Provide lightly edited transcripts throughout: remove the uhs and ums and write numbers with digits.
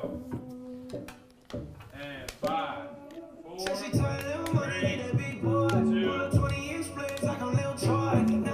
go. And 5, 4, 3, 2.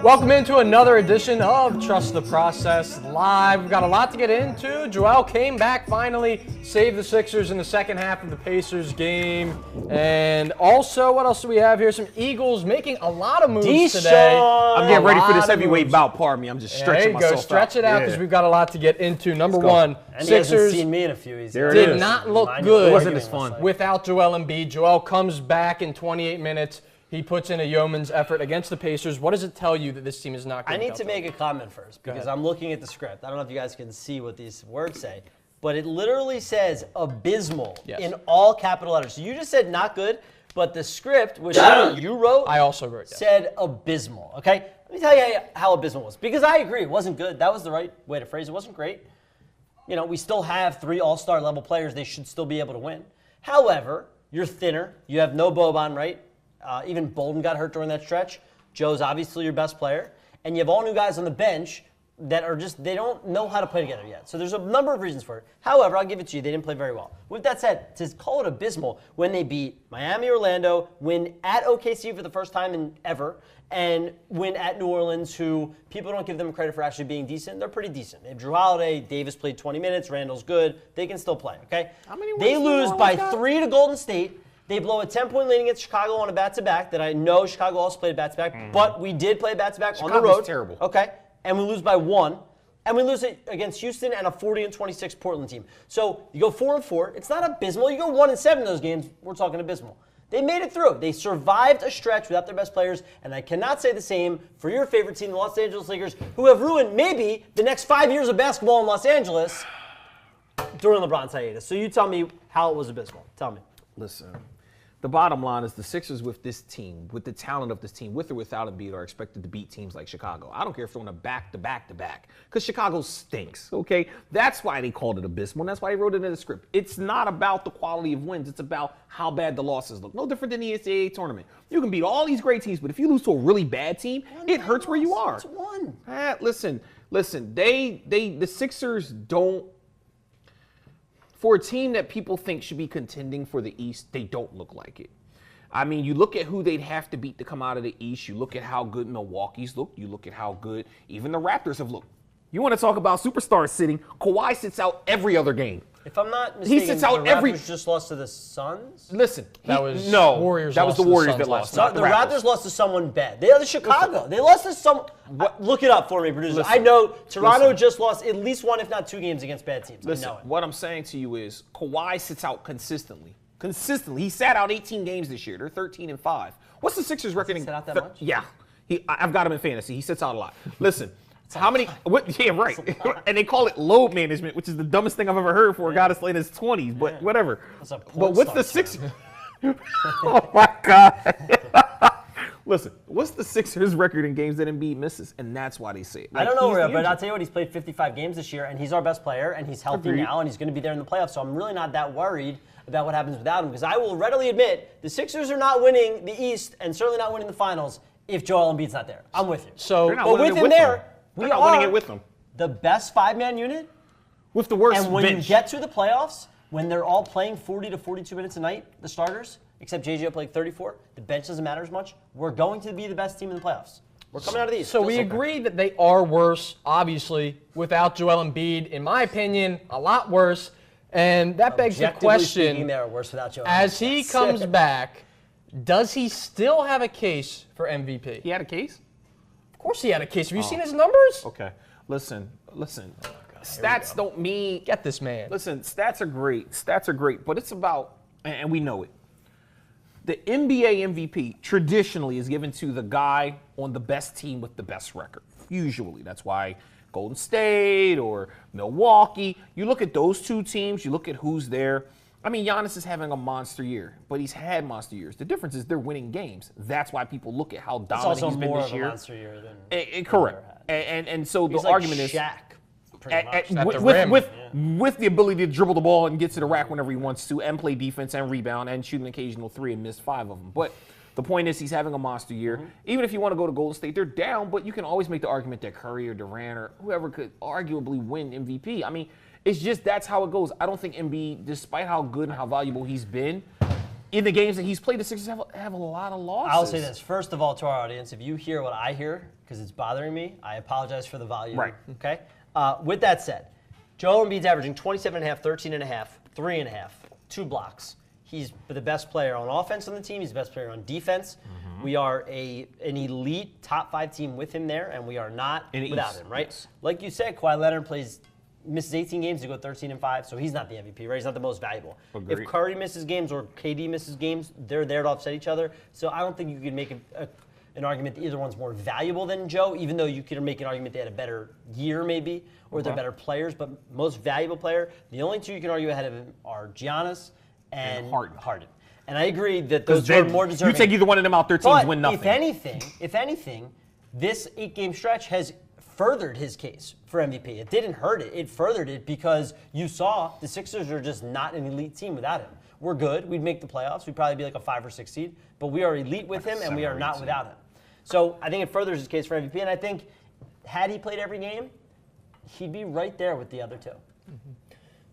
Welcome into another edition of Trust the Process Live. We've got a lot to get into. Joel came back finally, saved the Sixers in the second half of the Pacers game. And also, what else do we have here? Some Eagles making a lot of moves today. I'm getting ready for this heavyweight bout. Pardon me. I'm just stretching myself out. Stretch it out because we've got a lot to get into. Number one, and Sixers he hasn't seen me in a few. did not look good. It wasn't as fun without Joel Embiid. Joel comes back in 28 minutes. He puts in a yeoman's effort against the Pacers. What does it tell you that this team is not good? I need to make a comment first because I'm looking at the script. I don't know if you guys can see what these words say, but it literally says abysmal in all capital letters. So you just said not good, but the script, which you wrote, I also wrote, said abysmal. Okay, let me tell you how abysmal it was because I agree it wasn't good. That was the right way to phrase it. It wasn't great. You know, we still have 3 all-star level players. They should still be able to win. However, you're thinner. You have no Boban, right? Even Bolden got hurt during that stretch. Joe's obviously your best player. And you have all new guys on the bench that are just, they don't know how to play together yet. So there's a number of reasons for it. However, I'll give it to you, they didn't play very well. With that said, to call it abysmal when they beat Miami, Orlando, win at OKC for the first time in ever, and win at New Orleans, who people don't give them credit for actually being decent. They're pretty decent. They have Drew Holiday, Davis played 20 minutes, Randall's good. They can still play, okay? They lose by 3 to Golden State. They blow a 10-point lead against Chicago on a back-to-back that I know Chicago also played a back-to-back, but we did play a back-to-back on the road. Terrible. Okay, and we lose by 1. And we lose it against Houston and a 40-26 Portland team. So you go 4-4. It's not abysmal. You go 1-7 in those games. We're talking abysmal. They made it through. They survived a stretch without their best players, and I cannot say the same for your favorite team, the Los Angeles Lakers, who have ruined maybe the next 5 years of basketball in Los Angeles during LeBron's hiatus. So you tell me how it was abysmal. Tell me. Listen, the bottom line is the Sixers with this team, with the talent of this team, with or without Embiid, are expected to beat teams like Chicago. I don't care if they're on a back-to-back-to-back, because Chicago stinks, okay? That's why they called it abysmal, and that's why they wrote it in the script. It's not about the quality of wins. It's about how bad the losses look. No different than the NCAA tournament. You can beat all these great teams, but if you lose to a really bad team, it hurts where you are. It's 1. Listen, the Sixers don't. For a team that people think should be contending for the East, they don't look like it. I mean, you look at who they'd have to beat to come out of the East. You look at how good Milwaukee's looked. You look at how good even the Raptors have looked. You want to talk about superstars sitting? Kawhi sits out every other game. If I'm not mistaken, he sits out the Raptors just lost to the Suns? Listen, that was the Warriors that lost. The Raptors lost to someone bad. They lost to Chicago. They lost to some. Look it up for me, producer. I know Toronto just lost at least 1, if not 2 games against bad teams. Listen, I know it. What I'm saying to you is Kawhi sits out consistently. He sat out 18 games this year. They're 13-5. What's the Sixers record? Sit out that much? Yeah, I've got him in fantasy. He sits out a lot. Listen. How many? Yeah, right. And they call it load management, which is the dumbest thing I've ever heard for a guy that's late in his 20s. But whatever. But what's the Sixers? Oh my God! Listen, what's the Sixers' record in games that Embiid misses? And that's why they say it. I don't know, but I'll tell you what. He's played 55 games this year, and he's our best player, and he's healthy now, and he's going to be there in the playoffs. So I'm really not that worried about what happens without him, because I will readily admit the Sixers are not winning the East, and certainly not winning the finals if Joel Embiid's not there. I'm with you. So, but with him there. We're not winning it with them. The best 5-man unit with the worst bench. And when bench. you get to the playoffs, when they're all playing 40 to 42 minutes a night, the starters, except JJ playing 34, the bench doesn't matter as much. We're going to be the best team in the playoffs. We're coming out of these. So we agree that they are worse, obviously, without Joel Embiid. In my opinion, a lot worse. And that begs the question, they are worse without Joel as he comes back, does he still have a case for MVP? He had a case? Of course he had a case. Have you seen his numbers? Okay. Listen. Stats don't mean... Get this man. Listen, stats are great, but it's about, and we know it. The NBA MVP traditionally is given to the guy on the best team with the best record. Usually. That's why Golden State or Milwaukee, you look at those 2 teams, you look at who's there. I mean, Giannis is having a monster year, but he's had monster years. The difference is they're winning games. That's why people look at how dominant he's been this year. It's also more of a monster year than correct. And so the argument is Shaq, pretty much. With the ability to dribble the ball and get to the rack whenever he wants to, and play defense and rebound and shoot an occasional 3 and miss 5 of them. But the point is he's having a monster year. Even if you want to go to Golden State, they're down, but you can always make the argument that Curry or Durant or whoever could arguably win MVP. I mean, It's just that's how it goes. I don't think Embiid, despite how good and how valuable he's been, in the games that he's played, the Sixers have a lot of losses. I'll say this. First of all, to our audience, if you hear what I hear, because it's bothering me, I apologize for the volume. Right. Okay? With that said, Joel Embiid's averaging 27.5, 13.5, 3.5, 2 blocks. He's the best player on offense on the team. He's the best player on defense. We are an elite top 5 team with him there, and we are not without him, right? Yes. Like you said, Kawhi Leonard misses 18 games to go 13-5, so he's not the MVP, right? He's not the most valuable. Agreed. If Curry misses games or KD misses games, they're there to offset each other. So I don't think you can make an argument that either one's more valuable than Joe, even though you could make an argument they had a better year maybe, or they're better players. But most valuable player, the only 2 you can argue ahead of him are Giannis and Harden. And I agree that those are more deserving. You take either one of them out, their teams win nothing. If anything, this 8-game stretch has furthered his case for MVP. It didn't hurt it. It furthered it because you saw the Sixers are just not an elite team without him. We're good. We'd make the playoffs. We'd probably be like a 5 or 6 seed. But we are elite with him, and we are not without him. So I think it furthers his case for MVP. And I think had he played every game, he'd be right there with the other 2.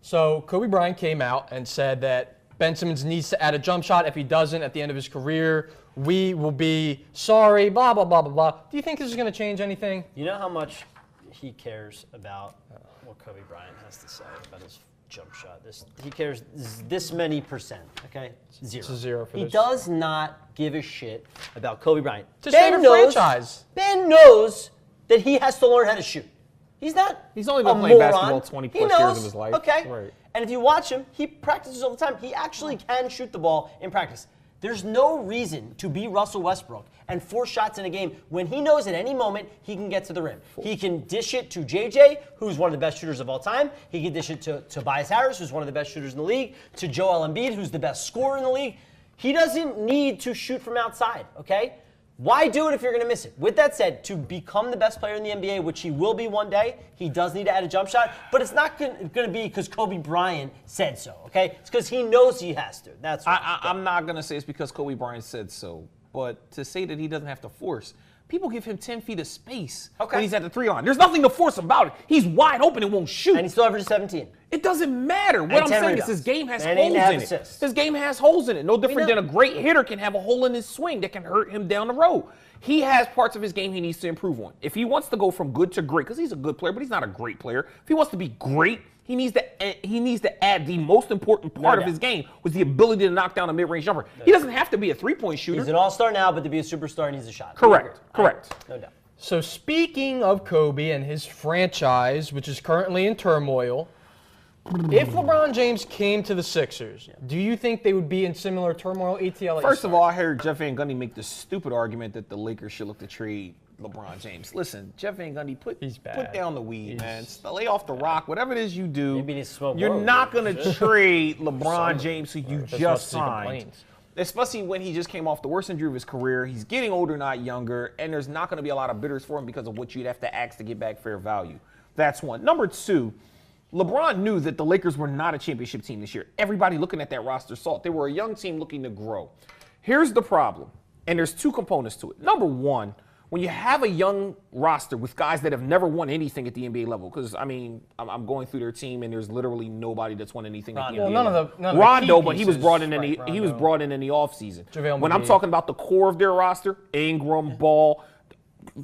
So Kobe Bryant came out and said that Ben Simmons needs to add a jump shot. If he doesn't at the end of his career, we will be sorry, blah, blah, blah, blah, blah. Do you think this is going to change anything? You know how much he cares about what Kobe Bryant has to say about his jump shot? He cares this many percent, okay? 0. It's a 0 for He this. does not give a shit about Kobe Bryant. It's his favorite franchise. Ben knows that he has to learn how to shoot. He's only been a playing moron. basketball 20 He plus knows, years of his life. Okay. Right. And if you watch him, he practices all the time. He actually can shoot the ball in practice. There's no reason to be Russell Westbrook and 4 shots in a game when he knows at any moment he can get to the rim. He can dish it to JJ, who's one of the best shooters of all time. He can dish it to Tobias Harris, who's one of the best shooters in the league, to Joel Embiid, who's the best scorer in the league. He doesn't need to shoot from outside, okay? Why do it if you're going to miss it? With that said, to become the best player in the NBA, which he will be one day, he does need to add a jump shot, but it's not going to be because Kobe Bryant said so, okay? It's because he knows he has to. That's what I'm not going to say it's because Kobe Bryant said so, but to say that he doesn't have to force, people give him 10 feet of space when he's at the 3-line. There's nothing to force about it. He's wide open and won't shoot. And he still averages 17. It doesn't matter. What I'm saying is his game has holes in it. His game has holes in it. No different than a great hitter can have a hole in his swing that can hurt him down the road. He has parts of his game he needs to improve on. If he wants to go from good to great, because he's a good player, but he's not a great player. If he wants to be great, he needs to add the most important part of his game, was the ability to knock down a mid-range jumper. He doesn't have to be a 3-point shooter. He's an all-star now, but to be a superstar, he needs a shot. Correct. No doubt. So speaking of Kobe and his franchise, which is currently in turmoil, if LeBron James came to the Sixers, do you think they would be in similar turmoil? ATL. First of all, I heard Jeff Van Gundy make the stupid argument that the Lakers should look to trade LeBron James. Listen, Jeff Van Gundy, put down the weed, man. Lay off the rock. Whatever it is you do, Maybe he needs to smoke you're more not weed. going to trade LeBron James, who you That's just what he signed. complains. Especially when he just came off the worst injury of his career. He's getting older, not younger, and there's not going to be a lot of bidders for him because of what you'd have to ask to get back fair value. That's one. Number 2, LeBron knew that the Lakers were not a championship team this year. Everybody looking at that roster saw it. They were a young team looking to grow. Here's the problem, and there's 2 components to it. Number 1, when you have a young roster with guys that have never won anything at the NBA level, because, I mean, I'm going through their team, and there's literally nobody that's won anything at the NBA level. None of Rondo, the key but he was pieces, brought in right, he was brought in the offseason. JaVale When I'm McGee. talking about the core of their roster, Ingram, Ball,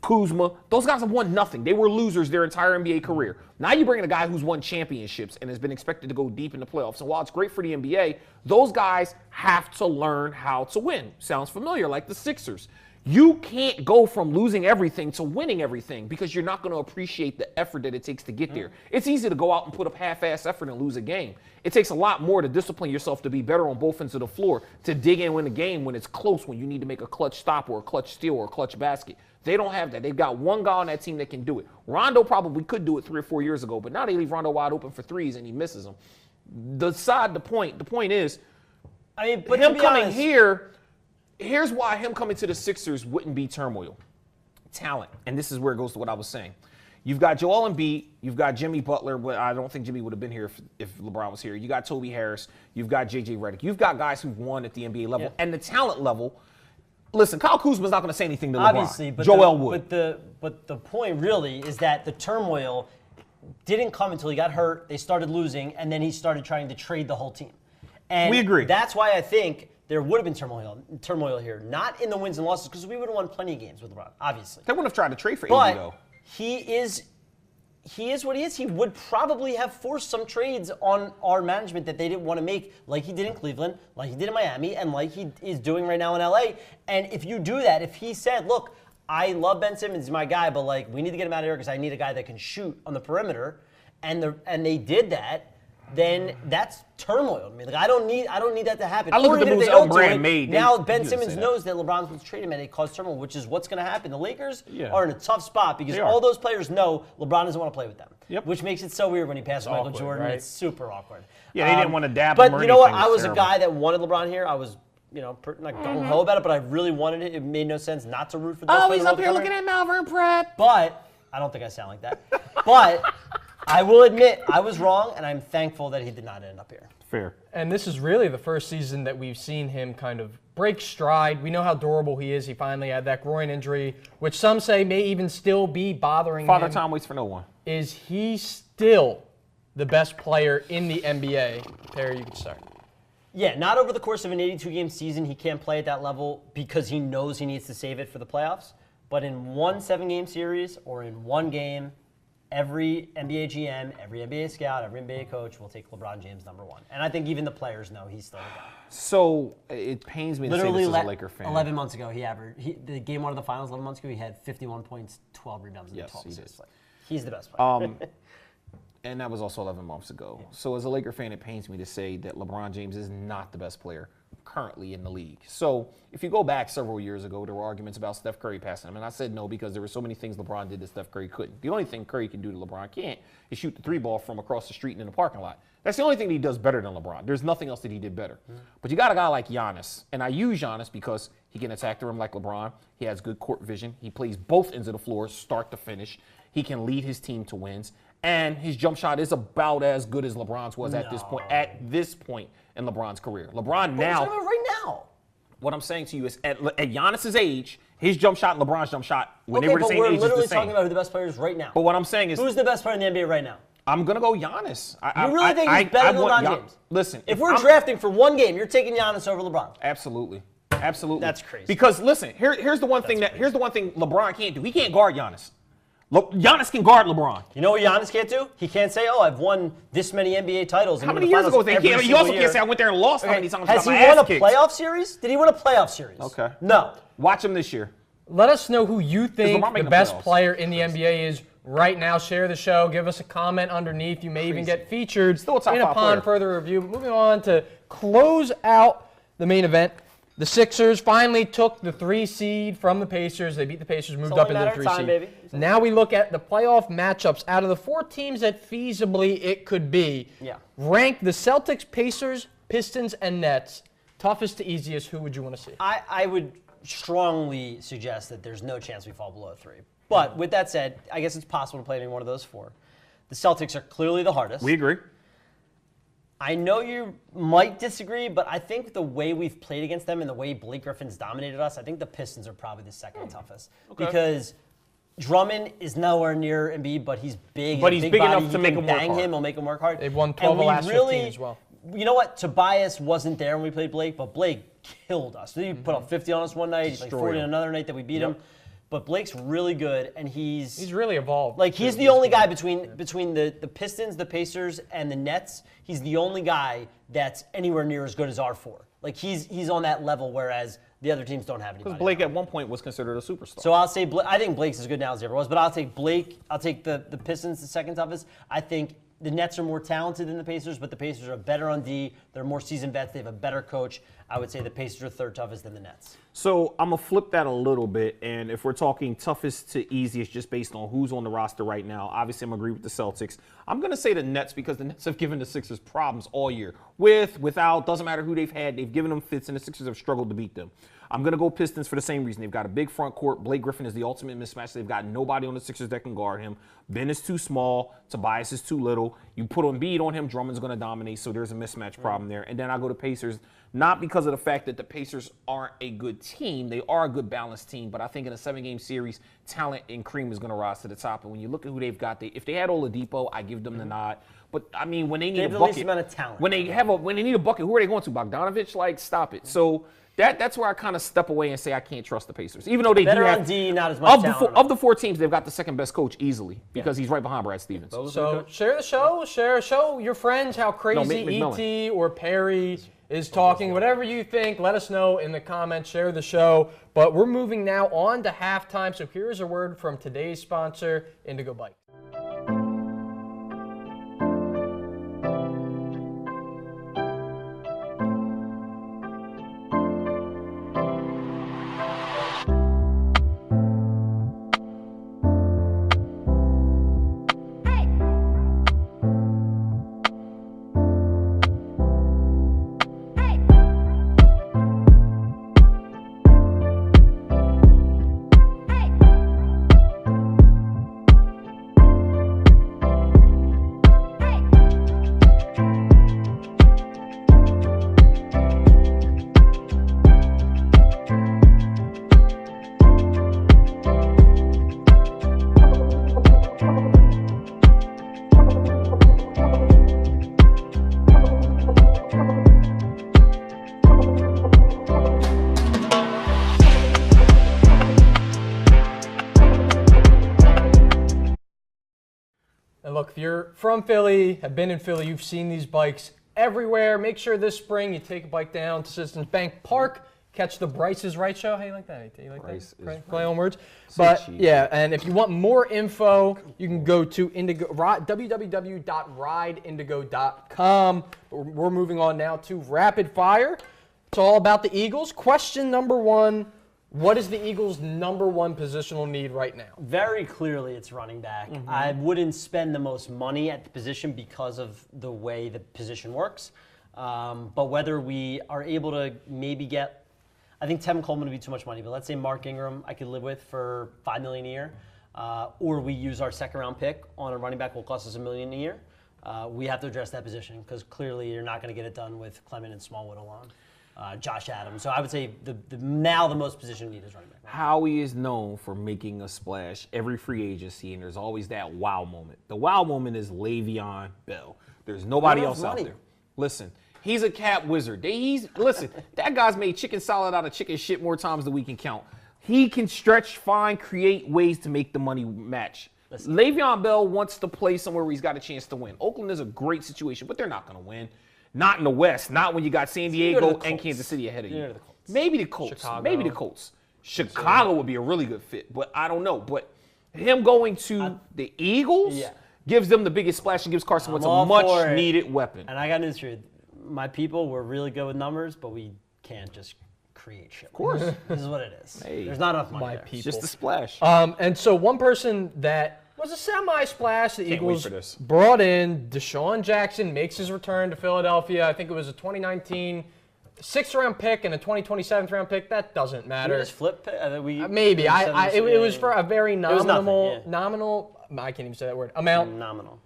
Kuzma, those guys have won nothing. They were losers their entire NBA career. Now you bring in a guy who's won championships and has been expected to go deep in the playoffs. And while it's great for the NBA, those guys have to learn how to win. Sounds familiar, like the Sixers. You can't go from losing everything to winning everything because you're not going to appreciate the effort that it takes to get there. It's easy to go out and put up half-ass effort and lose a game. It takes a lot more to discipline yourself to be better on both ends of the floor, to dig in win a game when it's close, when you need to make a clutch stop or a clutch steal or a clutch basket. They don't have that. They've got one guy on that team that can do it. Rondo probably could do it 3 or 4 years ago, but now they leave Rondo wide open for threes and he misses them. The point is, I mean, but him to be coming honest, here, here's why him coming to the Sixers wouldn't be turmoil. Talent. And this is where it goes to what I was saying. You've got Joel Embiid. You've got Jimmy Butler. But I don't think Jimmy would have been here if LeBron was here. You got Toby Harris. You've got J.J. Redick. You've got guys who've won at the NBA level. Yeah. And the talent level, listen, Kyle Kuzma's not going to say anything to LeBron. obviously, but Joel would. But the point really is that the turmoil didn't come until he got hurt. They started losing, and then he started trying to trade the whole team. And We agree. That's why I think there would have been turmoil here. Not in the wins and losses, because we would have won plenty of games with LeBron, obviously. They wouldn't have tried to trade for AD, But though. he is what he is. He would probably have forced some trades on our management that they didn't want to make, like he did in Cleveland, like he did in Miami, and like he is doing right now in LA. And if you do that, if he said, look, I love Ben Simmons, he's my guy, but like we need to get him out of here because I need a guy that can shoot on the perimeter, and they did that, then that's turmoil to me. Like I don't need that to happen. I look Or at the even if moves they don't Elton do Brand it, made. Now They Ben didn't say Simmons that. knows that LeBron's going to trade him and it caused turmoil, which is what's going to happen. The Lakers Yeah. are in a tough spot because They are. all those players know LeBron doesn't want to play with them. Yep. Which makes it so weird when he passes Michael awkward, Jordan. right? It's super awkward. Yeah, they didn't want to dab But him or you know what? anything. I It's was a terrible. guy that wanted LeBron here. I was, not gung ho about it, but I really wanted it. It made no sense not to root for the best player in the world to come here. at Malvern Prep. But I don't think I sound like that. But I will admit I was wrong, and I'm thankful that he did not end up here. Fair. And this is really the first season that we've seen him kind of break stride. We know how durable he is. He finally had that groin injury, which some say may even still be bothering Father him. Time waits for no one. Is he still the best player in the NBA? Perry, you can start. Yeah, not over the course of an 82-game season. He can't play at that level because he knows he needs to save it for the playoffs. But in one 7-game series or in one game, every NBA GM, every NBA scout, every NBA coach will take LeBron James #1. And I think even the players know he's still the guy. So it pains me to say Literally, this as a Laker fan. 11 months ago, the game 1 of the finals 11 months ago, he had 51 points, 12 rebounds, and Yes, 12 he assists. did. Like, he's the best player. And that was also 11 months ago. So as a Laker fan, it pains me to say that LeBron James is not the best player currently in the league. So if you go back several years ago, there were arguments about Steph Curry passing him. And I said no because there were so many things LeBron did that Steph Curry couldn't. The only thing Curry can do that LeBron can't is shoot the 3-ball from across the street and in the parking lot. That's the only thing that he does better than LeBron. There's nothing else that he did better. But you got a guy like Giannis. And I use Giannis because he can attack the rim like LeBron. He has good court vision. He plays both ends of the floor, start to finish. He can lead his team to wins. And his jump shot is about as good as LeBron's was at this point. At this point in LeBron's career, LeBron now. Right now. What I'm saying to you is, at Giannis's age, his jump shot and LeBron's jump shot, when Okay, they were the but same we're age, is literally the same. talking about who the best player is right now. But what I'm saying is, Who's the best player in the NBA right now? I'm gonna go Giannis. You really think he's better than LeBron James? Listen, If we're drafting for one game, you're taking Giannis over LeBron. absolutely. That's crazy. Because listen, here's the one thing LeBron can't do. He can't guard Giannis. Giannis can guard LeBron. You know what Giannis can't do? He can't say, "Oh, I've won this many NBA titles." How many years ago was that? He also can't say I went there and lost how many times. Has he got my won ass a kicked. playoff series? Did he win a playoff series? Okay. No. Watch him this year. Let us know who you think LeBron the making the best playoffs. player in the NBA is right now. Share the show. Give us a comment underneath. You may even get featured Still a top in 5 upon player. further review. Moving on to close out the main event. The Sixers finally took the 3 seed from the Pacers. They beat the Pacers, moved only up into a the matter 3 of time, seed. baby. Now we look at the playoff matchups. Out of the 4 teams that feasibly it could be, rank the Celtics, Pacers, Pistons, and Nets. Toughest to easiest, who would you want to see? I would strongly suggest that there's no chance we fall below 3. But with that said, I guess it's possible to play any one of those 4. The Celtics are clearly the hardest. We agree. I know you might disagree, but I think the way we've played against them and the way Blake Griffin's dominated us, I think the Pistons are probably the second toughest. Because Drummond is nowhere near Embiid, but he's big. But he's big body. enough to You make can him work bang hard. him. He'll make him work hard. They've won 12 And of the we last 15 as well. You know what? Tobias wasn't there when we played Blake, but Blake killed us. He put up 50 on us one night. He's like 40 on another night that we beat him. But Blake's really good, and he's really evolved. Like he's the only guy between the Pistons, the Pacers, and the Nets. He's the only guy that's anywhere near as good as our 4. Like he's on that level, whereas the other teams don't have anybody. Because Blake at one point was considered a superstar. So I'll say I think Blake's as good now as he ever was, but I'll take Blake. I'll take the Pistons, the second toughest. I think the Nets are more talented than the Pacers, but the Pacers are better on D. They're more seasoned vets. They have a better coach. I would say the Pacers are third toughest than the Nets. So I'm going to flip that a little bit. And if we're talking toughest to easiest just based on who's on the roster right now, obviously I'm going to agree with the Celtics. I'm going to say the Nets because the Nets have given the Sixers problems all year. Without, doesn't matter who they've had. They've given them fits, and the Sixers have struggled to beat them. I'm going to go Pistons for the same reason. They've got a big front court. Blake Griffin is the ultimate mismatch. They've got nobody on the Sixers that can guard him. Ben is too small. Tobias is too little. You put Embiid on him, Drummond's going to dominate, so there's a mismatch problem there. And then I go to Pacers, not because of the fact that the Pacers aren't a good team. They are a good balanced team, but I think in a 7-game series, talent and cream is going to rise to the top. And when you look at who they've got, if they had Oladipo, I give them the nod. But I mean, when they need a bucket, the least amount of talent. when they need a bucket, who are they going to? Bogdanovich? Like, stop it. So that's where I kind of step away and say I can't trust the Pacers, even though they Better do on have D, not as much talent. of the 4 teams, they've got the second best coach easily because he's right behind Brad Stevens. So share the show. Show your friends how crazy Mick ET or Perry is talking. Whatever you think, let us know in the comments. Share the show. But we're moving now on to halftime. So here's a word from today's sponsor, Indigo Bike. And look, if you're from Philly, have been in Philly, you've seen these bikes everywhere. Make sure this spring you take a bike down to Citizens Bank Park, catch the Bryce is Right show. How you like that? You like Bryce that? is Play on words. So But cheap. yeah, and if you want more info, you can go to www.rideindigo.com. We're moving on now to Rapid Fire. It's all about the Eagles. Question number 1. What is the Eagles' number 1 positional need right now? Very clearly, it's running back. I wouldn't spend the most money at the position because of the way the position works. But whether we are able to maybe get, I think Tevin Coleman would be too much money, but let's say Mark Ingram I could live with for $5 million a year, or we use our second-round pick on a running back will cost us $1 million a year. We have to address that position because clearly you're not going to get it done with Clement and Smallwood alone. Josh Adams. So I would say now the most position need is running back. Howie is known for making a splash every free agency, and there's always that wow moment. The wow moment is Le'Veon Bell. There's nobody else out there. Listen, he's a cap wizard. Listen, that guy's made chicken salad out of chicken shit more times than we can count. He can stretch, find, create ways to make the money match. Le'Veon Bell wants to play somewhere where he's got a chance to win. Oakland is a great situation, but they're not going to win. Not in the West. Not when you got San Diego and Kansas City ahead of you. Maybe the Colts. Chicago. Maybe the Colts. Chicago would be a really good fit, but I don't know. But him going to the Eagles gives them the biggest splash and gives Carson Wentz a much-needed weapon. And I got news for you. My people were really good with numbers, but we can't just create shit. Of course. This is what it is. Hey. There's not enough money My there. people. Just a splash. And so one person that was a semi-splash the Can't wait Eagles for this. brought in, DeSean Jackson makes his return to Philadelphia. I think it was a 2019 6th-round pick and a 2020 7th-round pick. That doesn't Did matter. we just flip it? Maybe. It was for a very nothing, nominal, I can't even say that word, amount. Nominal.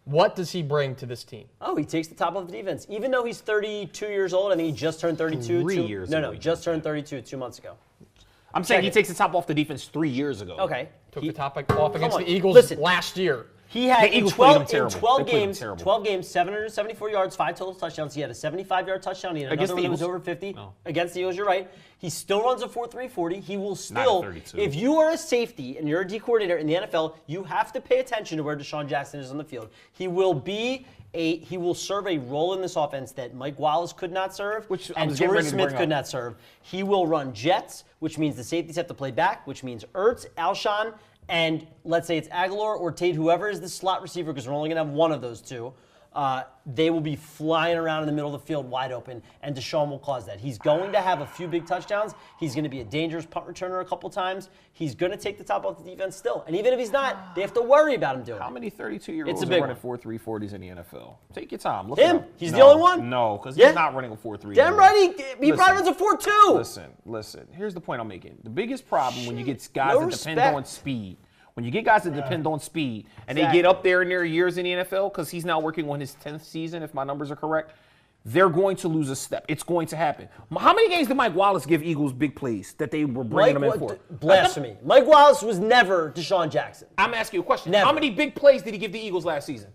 What does he bring to this team? Oh, he takes the top of the defense. Even though he's 32 years old, I think he just turned 32. 3 years ago. No, just turned 32 2 months ago. I'm saying he takes the top off the defense 3 years ago. Okay. Took the top off against on. the Eagles Listen. last year. He had The in Eagles played him 12 terrible. 12 They played him games, terrible. 12 games, 774 yards, 5 total touchdowns. He had a 75-yard touchdown. He had Against another the one that was Eagles? over 50. No. Against the Eagles, you're right. He still runs a 4.3 40. He will still, 32. if you are a safety and you're a D coordinator in the NFL, you have to pay attention to where DeSean Jackson is on the field. He will serve a role in this offense that Mike Wallace could not serve, Which I and was getting Torrey ready to Smith bring could up. not serve. He will run jets, which means the safeties have to play back, which means Ertz, Alshon, and let's say it's Agholor or Tate, whoever is the slot receiver, because we're only going to have one of those two. they will be flying around in the middle of the field wide open, and DeSean will cause that. He's going to have a few big touchdowns. He's going to be a dangerous punt returner a couple times. He's going to take the top off the defense still. And even if he's not, they have to worry about him doing it. How many 32-year-olds are running 4.3 40s in the NFL? Take your time. Look Him? at him. He's the only one? No, because Yeah. he's not running a 4.3. Damn right, he probably runs a 4.2. Listen. Here's the point I'm making. The biggest problem when you get guys No that depend respect. on speed. When you get guys that depend on speed and they get up there in their years in the NFL, because he's now working on his 10th season, if my numbers are correct, they're going to lose a step. It's going to happen. How many games did Mike Wallace give Eagles big plays that they were bringing him in for? Blasphemy. Mike Wallace was never DeSean Jackson. I'm asking you a question. Never. How many big plays did he give the Eagles last season?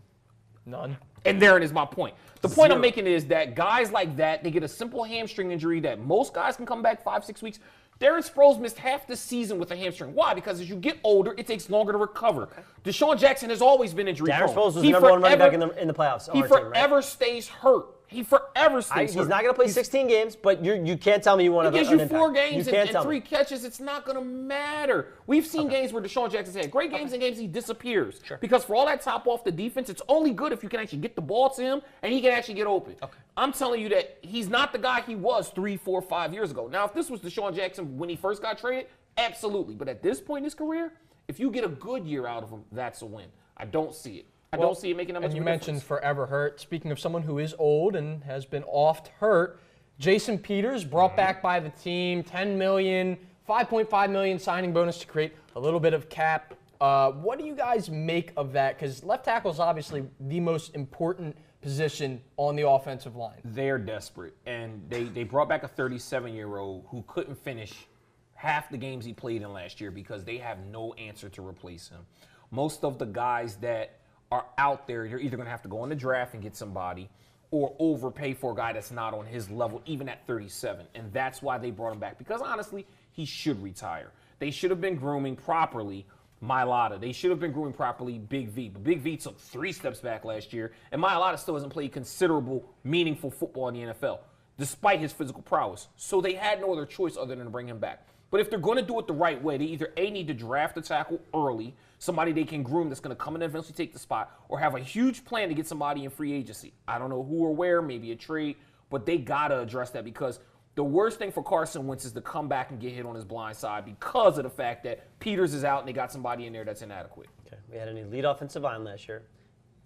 None. And therein is my point. The point I'm Zero. making is that guys like that, they get a simple hamstring injury that most guys can come back 5-6 weeks. Darren Sproles missed half the season with a hamstring. Why? Because as you get older, it takes longer to recover. DeSean Jackson has always been injury prone. Darren Sproles was the number one running back in the playoffs. He forever stays hurt. He forever stays hurt. He's not going to play 16 games, but you can't tell me you want to. He gives you 4 games and 3 catches. It's not going to matter. We've seen games where DeSean Jackson's had great games and games he disappears. Sure. Because for all that top off the defense, it's only good if you can actually get the ball to him and he can actually get open. Okay. I'm telling you that he's not the guy he was 3, 4, 5 years ago. Now, if this was DeSean Jackson when he first got traded, absolutely. But at this point in his career, if you get a good year out of him, that's a win. I don't see it. I don't see it making that much of a difference. And you mentioned forever hurt. Speaking of someone who is old and has been oft hurt, Jason Peters brought back by the team, $10 million, $5.5 million signing bonus to create a little bit of cap. What do you guys make of that? Because left tackle is obviously the most important position on the offensive line. They're desperate, and they brought back a 37-year-old who couldn't finish half the games he played in last year because they have no answer to replace him. Most of the guys that are out there, you're either going to have to go in the draft and get somebody or overpay for a guy that's not on his level, even at 37. And that's why they brought him back, because honestly, he should retire. They should have been grooming properly Mailata. They should have been grooming properly Big V. But Big V took 3 steps back last year, and Mailata still hasn't played considerable, meaningful football in the NFL, despite his physical prowess. So they had no other choice other than to bring him back. But if they're going to do it the right way, they either A, need to draft a tackle early, somebody they can groom that's going to come in and eventually take the spot, or have a huge plan to get somebody in free agency. I don't know who or where, maybe a trade, but they got to address that, because the worst thing for Carson Wentz is to come back and get hit on his blind side because of the fact that Peters is out and they got somebody in there that's inadequate. Okay. We had an elite offensive line last year,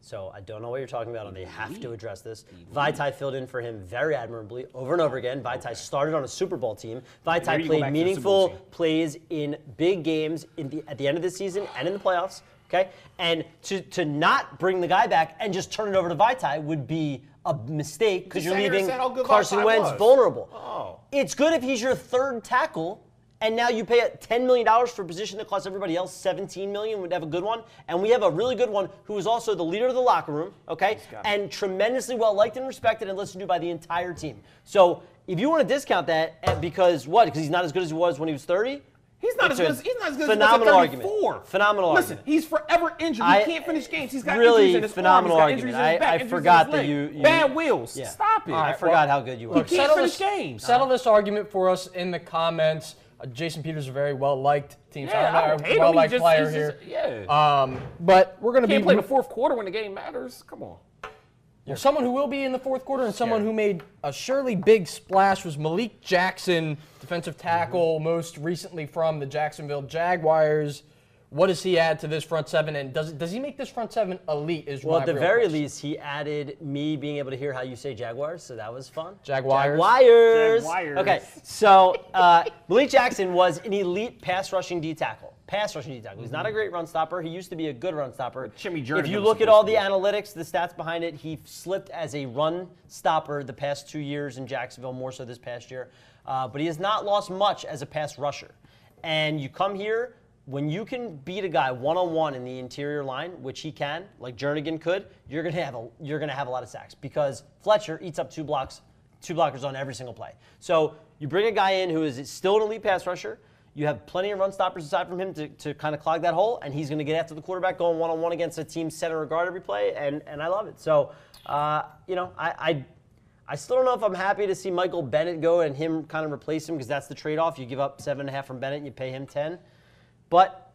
so I don't know what you're talking about, and they have to address this. Vaitai filled in for him very admirably over and over again. Vaitai started on a Super Bowl team. Vaitai played meaningful plays in big games at the end of the season and in the playoffs. Okay, and to not bring the guy back and just turn it over to Vaitai would be a mistake, because you're leaving Carson Wentz vulnerable. Oh. It's good if he's your third tackle, and now you pay $10 million for a position that costs everybody else $17 million. Would have a good one, and we have a really good one who is also the leader of the locker room, okay, and tremendously well liked and respected and listened to by the entire team. So if you want to discount that because he's not as good as he was when he was 30. He's not as good as he was at 34. Phenomenal Listen, argument. he's forever injured. He can't finish games. He's got really injuries in his phenomenal arm. He's got argument. injuries in his back, I injuries forgot in his that leg. you Bad wheels. Yeah. Stop it. I forgot how good you were. He can't finish games. Settle this argument for us in the comments. Jason Peters is a very well-liked team. Yeah, I don't hate him. Well-liked player He's here. Yeah. But we're going to Can't play the fourth quarter when the game matters. Come on. Well, someone who will be in the fourth quarter and someone who made a surely big splash was Malik Jackson, defensive tackle, most recently from the Jacksonville Jaguars. What does he add to this front seven, and does he make this front seven elite? Well, at the very least, he added me being able to hear how you say Jaguars, so that was fun. Jaguars. Okay, so Malik Jackson was an elite pass rushing D tackle. He's not a great run stopper. He used to be a good run stopper. If you look at all the analytics, the stats behind it, he slipped as a run stopper the past 2 years in Jacksonville, more so this past year. But he has not lost much as a pass rusher. And you come here, when you can beat a guy one-on-one in the interior line, which he can, like Jernigan could, you're gonna have a lot of sacks, because Fletcher eats up two blockers on every single play. So you bring a guy in who is still an elite pass rusher. You have plenty of run stoppers aside from him to kind of clog that hole, and he's going to get after the quarterback going one-on-one against a team center or guard every play, and I love it. So, I still don't know if I'm happy to see Michael Bennett go and him kind of replace him, because that's the trade-off. You give up 7.5 from Bennett and you pay him 10. But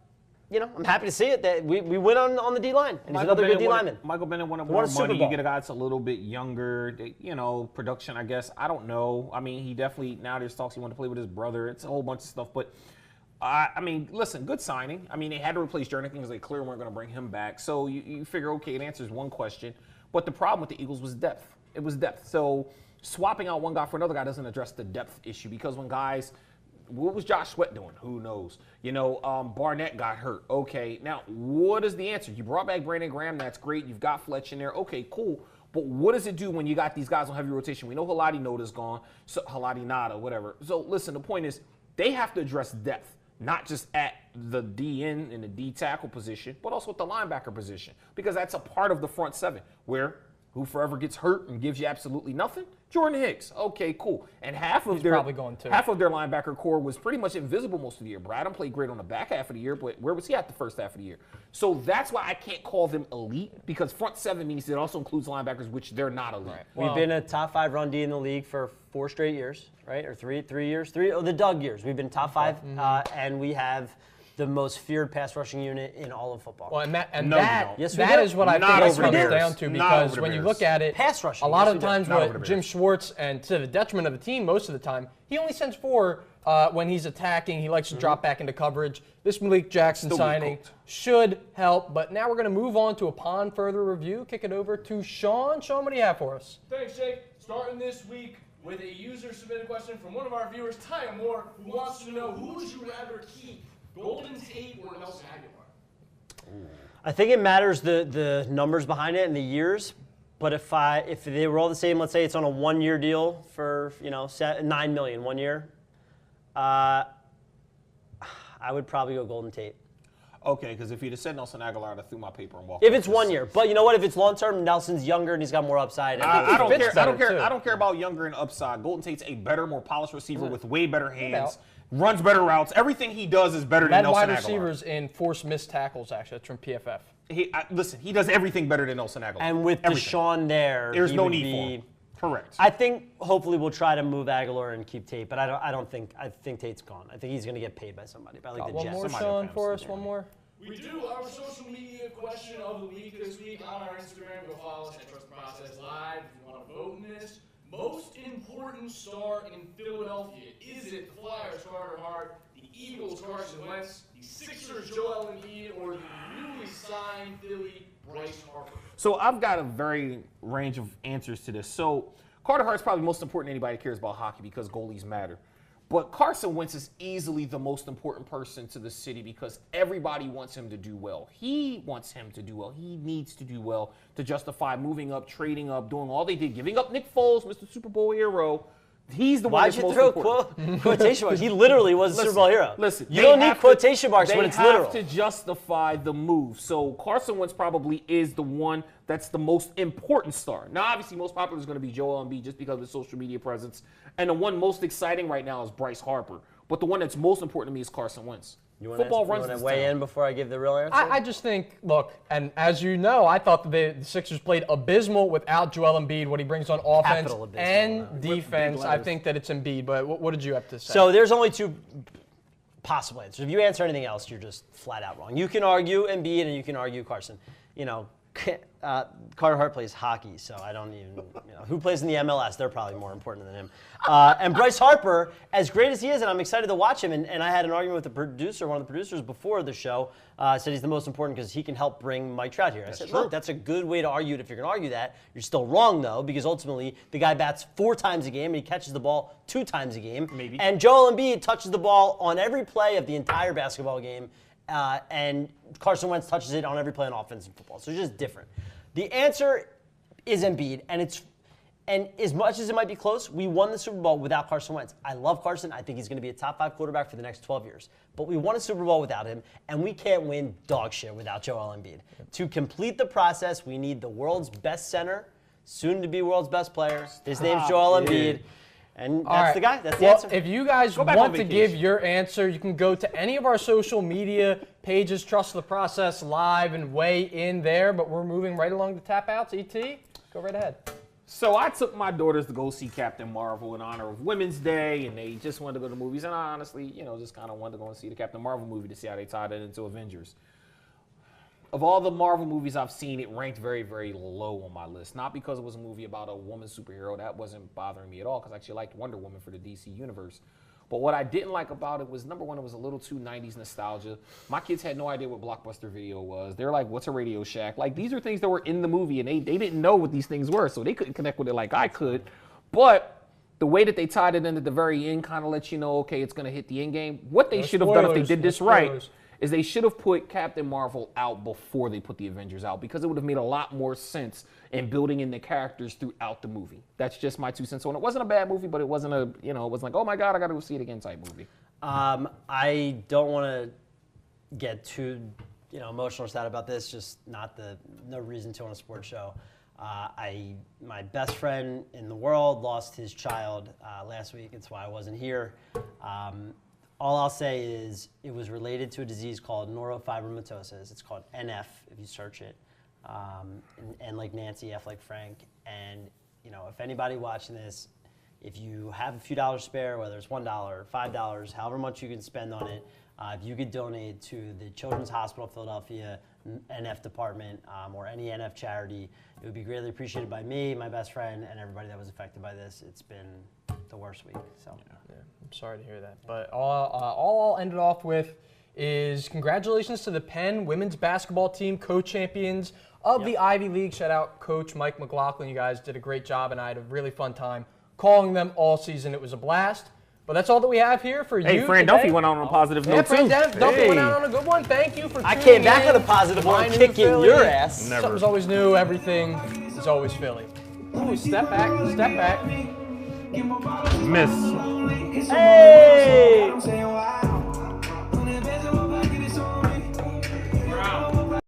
I'm happy to see it. That we win on the D line. And he's another good D lineman. Michael Bennett wanted Won more a Super money. Bowl. You get a guy that's a little bit younger. Production, I guess. I don't know. I mean, he definitely, now there's talks he wanted to play with his brother. It's a whole bunch of stuff. But, listen, good signing. I mean, they had to replace Jernigan because they clearly weren't going to bring him back. So you figure, okay, it answers one question. But the problem with the Eagles was depth. It was depth. So swapping out one guy for another guy doesn't address the depth issue because when guys – what was Josh Sweat doing? Who knows? Barnett got hurt. Okay, now what is the answer? You brought back Brandon Graham. That's great. You've got Fletch in there. Okay, cool. But what does it do when you got these guys on heavy rotation? We know Halati Noda's gone. So Halati Nada, whatever. So listen, the point is they have to address depth, not just at the DN and the D tackle position, but also at the linebacker position because that's a part of the front seven where who forever gets hurt and gives you absolutely nothing? Jordan Hicks. Okay, cool. And half of their linebacker core was pretty much invisible most of the year. Bradham played great on the back half of the year, but where was he at the first half of the year? So that's why I can't call them elite because front seven means it also includes linebackers, which they're not elite. Right. We've been a top 5 run D in the league for 4 straight years, right? Or three years. The Doug years. We've been top 5, and we have the most feared pass rushing unit in all of football. Well, that Yes, that is what I think it comes Bears. down to because when you look at it, pass rushing, a lot yes, of times what Jim Schwartz, and to the detriment of the team most of the time, he only sends 4 when he's attacking. He likes to drop back into coverage. This Malik Jackson signing should help, but now we're going to move on to upon further review, kick it over to Sean. Sean, what do you have for us? Thanks, Jake. Starting this week with a user-submitted question from one of our viewers, Ty Moore, who wants to know who would you rather keep, Golden Tate or Nelson Agholor? I think it matters the numbers behind it and the years. But if they were all the same, let's say it's on a 1-year deal for $9 million 1 year, I would probably go Golden Tate. Okay, because if you'd have said Nelson Agholor, I'd have threw my paper and walked. If it's 1 year, but you know what? If it's long term, Nelson's younger and he's got more upside. I don't care about younger and upside. Golden Tate's a better, more polished receiver with way better hands. Runs better routes. Everything he does is better than Nelson Agholor. Wide receivers in forced missed tackles, actually. That's from PFF. He does everything better than Nelson Agholor. And with DeSean there's no need for him. Correct. I think hopefully we'll try to move Agholor and keep Tate, but I think Tate's gone. I think he's going to get paid by somebody, probably the Jets. One more, Sean, for us. One more. We do our social media question of the week this week on our Instagram. Go follow us at Trust the Process Live if you want to vote in this. Most important star in Philadelphia. Is it the Flyers, Carter Hart, the Eagles, Carson Wentz, the Sixers, Joel Embiid, or the newly signed Philly, Bryce Harper? So I've got a very range of answers to this. So Carter Hart's probably most important to anybody who cares about hockey because goalies matter. But Carson Wentz is easily the most important person to the city because everybody wants him to do well. He wants him to do well. He needs to do well to justify moving up, trading up, doing all they did, giving up Nick Foles, Mr. Super Bowl hero. He's the one that's most important. Why'd you throw quotation marks? He literally was a Super Bowl hero. Listen, you don't need quotation marks when it's literal. They have to justify the move. So Carson Wentz probably is the one that's the most important star. Now, obviously, most popular is going to be Joel Embiid just because of his social media presence. And the one most exciting right now is Bryce Harper. But the one that's most important to me is Carson Wentz. Football runs this weigh in before I give the real answer? I just think, look, and as you know, I thought the Sixers played abysmal without Joel Embiid, what he brings on offense and defense. I think that it's Embiid, but what did you have to say? So there's only 2 possible answers. If you answer anything else, you're just flat out wrong. You can argue Embiid and you can argue Carson. Carter Hart plays hockey, so I don't even, who plays in the MLS? They're probably more important than him. And Bryce Harper, as great as he is, and I'm excited to watch him, and I had an argument with the producer, one of the producers before the show, said he's the most important because he can help bring Mike Trout here. I said, look, that's a good way to argue it if you're going to argue that. You're still wrong, though, because ultimately the guy bats 4 times a game, and he catches the ball 2 times a game. Maybe. And Joel Embiid touches the ball on every play of the entire basketball game, and Carson Wentz touches it on every play on offense in football. So it's just different. The answer is Embiid, and as much as it might be close, we won the Super Bowl without Carson Wentz. I love Carson. I think he's going to be a top 5 quarterback for the next 12 years. But we won a Super Bowl without him, and we can't win dog shit without Joel Embiid. To complete the process, we need the world's best center, soon to be world's best player. His name's Joel Embiid. And that's the guy. That's the answer. If you guys want to give your answer, you can go to any of our social media pages, Trust the Process Live, and weigh in there. But we're moving right along to tap outs. ET, go right ahead. So I took my daughters to go see Captain Marvel in honor of Women's Day, and they just wanted to go to the movies. And I honestly, just kind of wanted to go and see the Captain Marvel movie to see how they tied it into Avengers. Of all the Marvel movies I've seen, it ranked very, very low on my list. Not because it was a movie about a woman superhero. That wasn't bothering me at all, because I actually liked Wonder Woman for the DC universe. But what I didn't like about it was, number one, it was a little too 90s nostalgia. My kids had no idea what Blockbuster Video was. They're like, what's a Radio Shack? Like, these are things that were in the movie, and they didn't know what these things were, so they couldn't connect with it like I could. But the way that they tied it in at the very end kind of lets you know, okay, it's going to hit the end game. What they should have done if they did this right is they should have put Captain Marvel out before they put the Avengers out, because it would have made a lot more sense in building in the characters throughout the movie. That's just my 2 cents on it. It wasn't a bad movie, but it wasn't a, it wasn't like, oh my God, I got to go see it again type movie. I don't want to get too, emotional or sad about this. Just no reason to on a sports show. My best friend in the world lost his child last week. It's why I wasn't here. All I'll say is it was related to a disease called neurofibromatosis. It's called NF if you search it. N like Nancy, F like Frank. And, if anybody watching this, if you have a few dollars spare, whether it's $1, $5, however much you can spend on it, if you could donate to the Children's Hospital of Philadelphia NF department or any NF charity, it would be greatly appreciated by me, my best friend, and everybody that was affected by this. It's been the worst week. So. Yeah, I'm sorry to hear that. But all I'll end it off with is congratulations to the Penn women's basketball team, co-champions of the Ivy League. Shout out Coach Mike McLaughlin. You guys did a great job, and I had a really fun time calling them all season. It was a blast. But that's all that we have here for you. Hey, Fran Duffy went on a positive note, Fran too. Duffy went out on a good one. Thank you for tuning I came back in. with a positive one, kicking your ass. Never. Something's always new. Everything is always Philly. Ooh, step back, step back. Miss. Hey!